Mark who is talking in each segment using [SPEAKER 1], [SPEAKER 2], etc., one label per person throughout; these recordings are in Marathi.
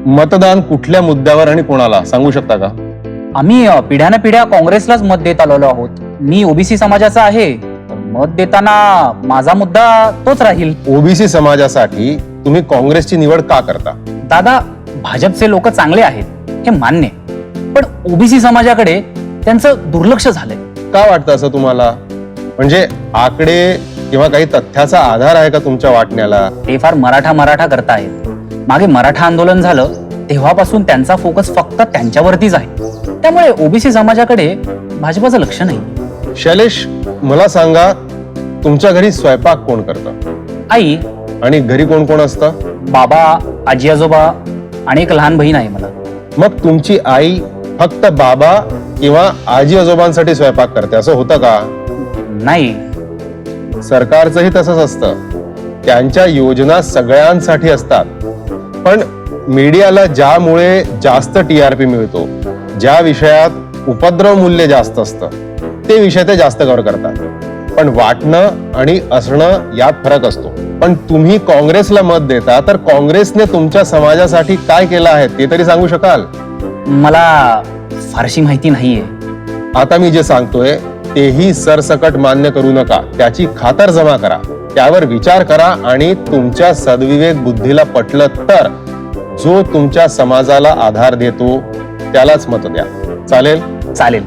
[SPEAKER 1] मतदान कुठल्या मुद्द्यावर आणि कोणाला सांगू शकता का?
[SPEAKER 2] आम्ही पिढ्यान पिढ्या काँग्रेसलाच मत देत आलेलो आहोत. मी ओबीसी समाजाचा आहे, तर मत देताना माझा मुद्दा तोच राहील.
[SPEAKER 1] ओबीसी समाजासाठी तुम्ही काँग्रेसची निवड का करता?
[SPEAKER 2] दादा, भाजपचे लोक चांगले आहेत हे मान्य, पण ओबीसी समाजाकडे त्यांचं दुर्लक्ष झालंय.
[SPEAKER 1] का वाटतं असं तुम्हाला? म्हणजे आकडे किंवा काही तथ्याचा आधार आहे का तुमच्या वाटण्याला?
[SPEAKER 2] ते फार मराठा करतायत. मागे मराठा आंदोलन झालं तेव्हापासून त्यांचा फोकस फक्त त्यांच्यावरतीच आहे. त्यामुळे ओबीसी समाजाकडे भाजपाचं लक्ष नाही.
[SPEAKER 1] शैलेश, मला सांगा, तुमच्या घरी स्वयंपाक कोण करतं?
[SPEAKER 2] आई,
[SPEAKER 1] आणि घरी कोण कोण असतं?
[SPEAKER 2] बाबा, आजी आजोबा आणि एक लहान बहीण आहे मला.
[SPEAKER 1] मग तुमची आई फक्त बाबा किंवा आजी आजोबांसाठी स्वयंपाक करते असं होतं का?
[SPEAKER 2] नाही.
[SPEAKER 1] सरकारचंही तसंच असतं. त्यांच्या योजना सगळ्यांसाठी असतात, पण मीडियाला ज्यामुळे जास्त टीआरपी मिळतो, ज्या विषयात उपद्रव मूल्य जास्त असतं, ते विषय ते जास्त कव्हर करतात. पण वाटणं आणि असणं यात फरक असतो. पण तुम्ही काँग्रेसला मत देता, तर काँग्रेसने तुमच्या समाजासाठी काय केलं आहे ते तरी सांगू शकाल?
[SPEAKER 2] मला फारशी माहिती नाहीये.
[SPEAKER 1] आता मी जे सांगतोय तेही सरसकट मान्य करू नका. त्याची खातर जमा करा, त्यावर विचार करा आणि तुमच्या सद्विवेक बुद्धीला पटलं तर जो तुमच्या समाजाला आधार देतो त्यालाच मत द्या. चालेल?
[SPEAKER 2] चालेल.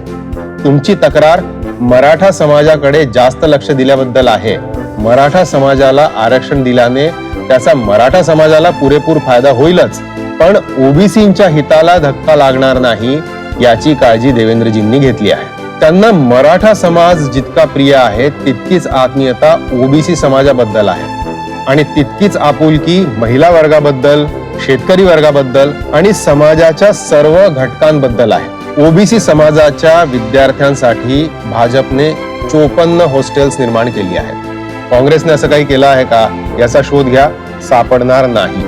[SPEAKER 1] तुमची तक्रार मराठा समाजाकडे जास्त लक्ष दिल्याबद्दल आहे. मराठा समाजाला आरक्षण दिल्याने त्याचा मराठा समाजाला पुरेपूर फायदा होईलच, पण ओबीसींच्या हिताला धक्का लागणार नाही याची काळजी देवेंद्रजींनी घेतली आहे. त्यांना मराठा समाज जितका प्रिय आहे तितकीच आत्मीयता ओबीसी समाजाबद्दल आहे आणि तितकीच आपुलकी महिला वर्गाबद्दल, शेतकरी वर्गाबद्दल आणि समाजाच्या सर्व घटकांबद्दल आहे. ओबीसी समाजाच्या विद्यार्थ्यांसाठी भाजपने 54 हॉस्टेल्स निर्माण केली आहेत. काँग्रेसने असं काही केलं आहे का याचा शोध घ्या, सापडणार नाही.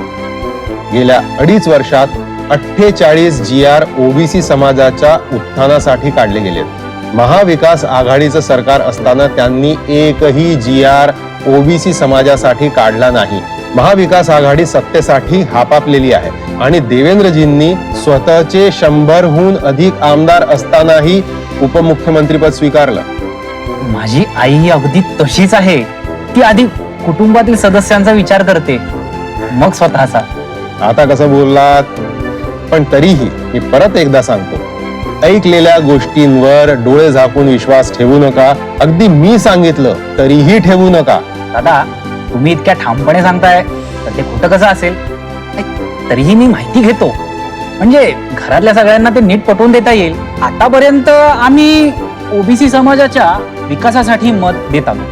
[SPEAKER 1] गेल्या 2.5 वर्षात 48 GR ओबीसी समाजाच्या उत्थानासाठी काढले गेलेत. महाविकास आघाडीचं सरकार असताना त्यांनी एकही GR ओबीसी समाजासाठी काढला नाही. महाविकास आघाडी सत्तेसाठी हापापलेली आहे आणि देवेंद्रजींनी स्वतःचे 100हून अधिक आमदार असतानाही उपमुख्यमंत्रीपद स्वीकारलं.
[SPEAKER 2] माझी आई अगदी तशीच आहे. ती आधी कुटुंबातील सदस्यांचा विचार करते, मग स्वतःचा.
[SPEAKER 1] आता कसं बोललात? पण तरीही मी परत एकदा सांगतो, ऐकलेल्या गोष्टींवर डोळे झाकून विश्वास ठेवू नका. अगदी मी सांगितलं तरीही ठेवू नका.
[SPEAKER 2] दादा, तुम्ही इतक्या ठामपणे सांगताय तर ते खोटं कसं असेल? तरीही मी माहिती घेतो, म्हणजे घरातल्या सगळ्यांना ते नीट पटवून देता येईल. आतापर्यंत आम्ही ओबीसी समाजाच्या विकासासाठी मत देत आलो.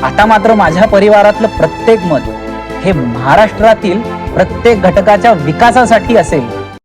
[SPEAKER 2] आता मात्र माझ्या परिवारातलं प्रत्येक मत हे महाराष्ट्रातील प्रत्येक घटकाच्या विकासासाठी असेल